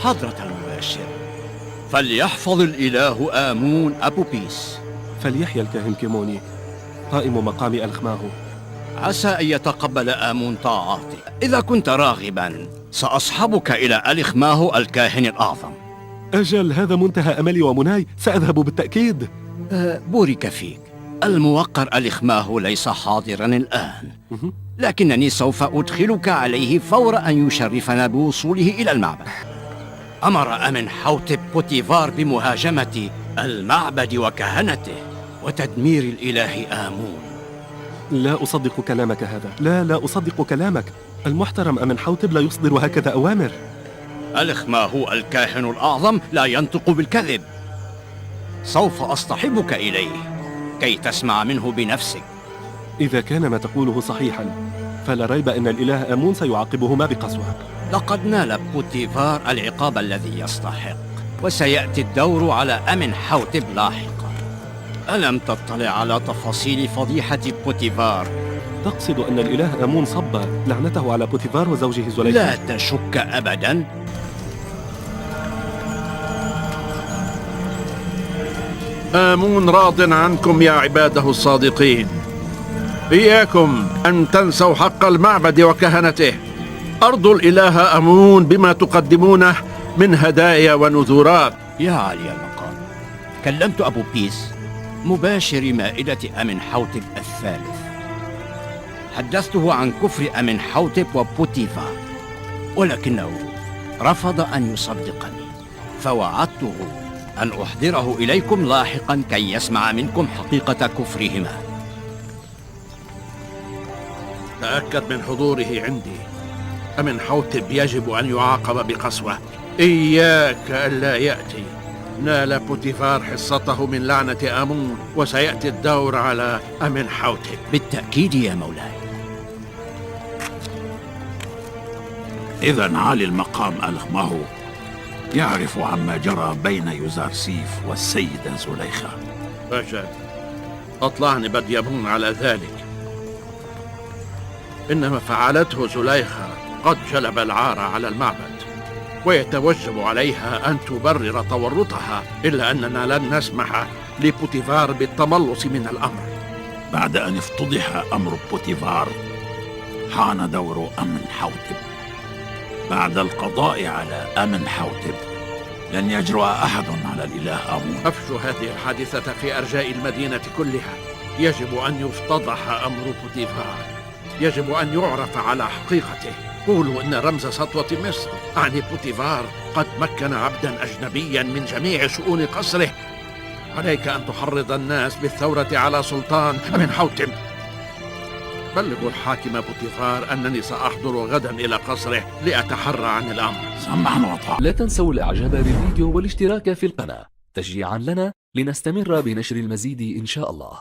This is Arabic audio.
حضرة المباشر، فليحفظ الإله آمون أبو بيس. فليحيى الكاهن كيموني قائم مقام ألخماهو. عسى أن يتقبل آمون طاعاتك. إذا كنت راغبا سأصحبك إلى ألخماهو الكاهن الأعظم. أجل، هذا منتهى أملي ومناي، سأذهب بالتأكيد. بورك فيك. الموقر ألخماهو ليس حاضرا الآن، لكنني سوف أدخلك عليه فور أن يشرفنا بوصوله إلى المعبد. أمر أمنحوتب بوتيفار بمهاجمة المعبد وكهنته وتدمير الإله آمون. لا أصدق كلامك هذا، لا أصدق كلامك. المحترم أمنحوتب لا يصدر هكذا أوامر. ألخماهو الكاهن الأعظم لا ينطق بالكذب. سوف أصطحبك إليه كي تسمع منه بنفسك. إذا كان ما تقوله صحيحا فلا ريب أن الإله آمون سيعاقبهما بقسوة. لقد نال بوتيفار العقاب الذي يستحق، وسيأتي الدور على أمنحوتب لاحقا. ألم تطلع على تفاصيل فضيحة بوتيفار؟ تقصد أن الإله آمون صب لعنته على بوتيفار وزوجه زليخا؟ لا تشك أبدا. آمون راض عنكم يا عباده الصادقين. إياكم أن تنسوا حق المعبد وكهنته. أرضوا الإله آمون بما تقدمونه من هدايا ونذورات. يا علي المقام، كلمت أبو بيس مباشر مائدة أمنحوتب الثالث. حدثته عن كفر أمنحوتب وبوتيفار، ولكنه رفض أن يصدقني، فوعدته أن أحضره إليكم لاحقا كي يسمع منكم حقيقة كفرهما. تأكد من حضوره عندي. أمنحوتب يجب أن يعاقب بقسوة. إياك ألا يأتي. نال بوتيفار حصته من لعنة آمون، وسيأتي الدور على أمنحوتب. بالتأكيد يا مولاي. إذا عالي المقام ألخماهو يعرف عما جرى بين يوزارسيف والسيدة زليخا. أجل، أطلعني بديابون على ذلك. إنما فعلته زليخا قد جلب العار على المعبد، ويتوجب عليها أن تبرر تورطها، إلا أننا لن نسمح لبوتيفار بالتملص من الأمر. بعد أن افتضح أمر بوتيفار حان دور أمنحوتب. بعد القضاء على أمنحوتب لن يجرؤ أحد على الإله آمون. أفشوا هذه الحادثة في أرجاء المدينة كلها. يجب أن يفتضح أمر بوتيفار، يجب أن يعرف على حقيقته. قولوا إن رمز سطوة مصر أعني بوتيفار قد مكن عبدا أجنبيا من جميع شؤون قصره. عليك أن تحرض الناس بالثورة على سلطان أمنحوتب. بلغوا الحاكم بوتيفار أنني سأحضر غدا إلى قصره لأتحرى عن الأمر. سمعا وطاعة. لا تنسوا الإعجاب بالفيديو والاشتراك في القناة تشجيعا لنا لنستمر بنشر المزيد إن شاء الله.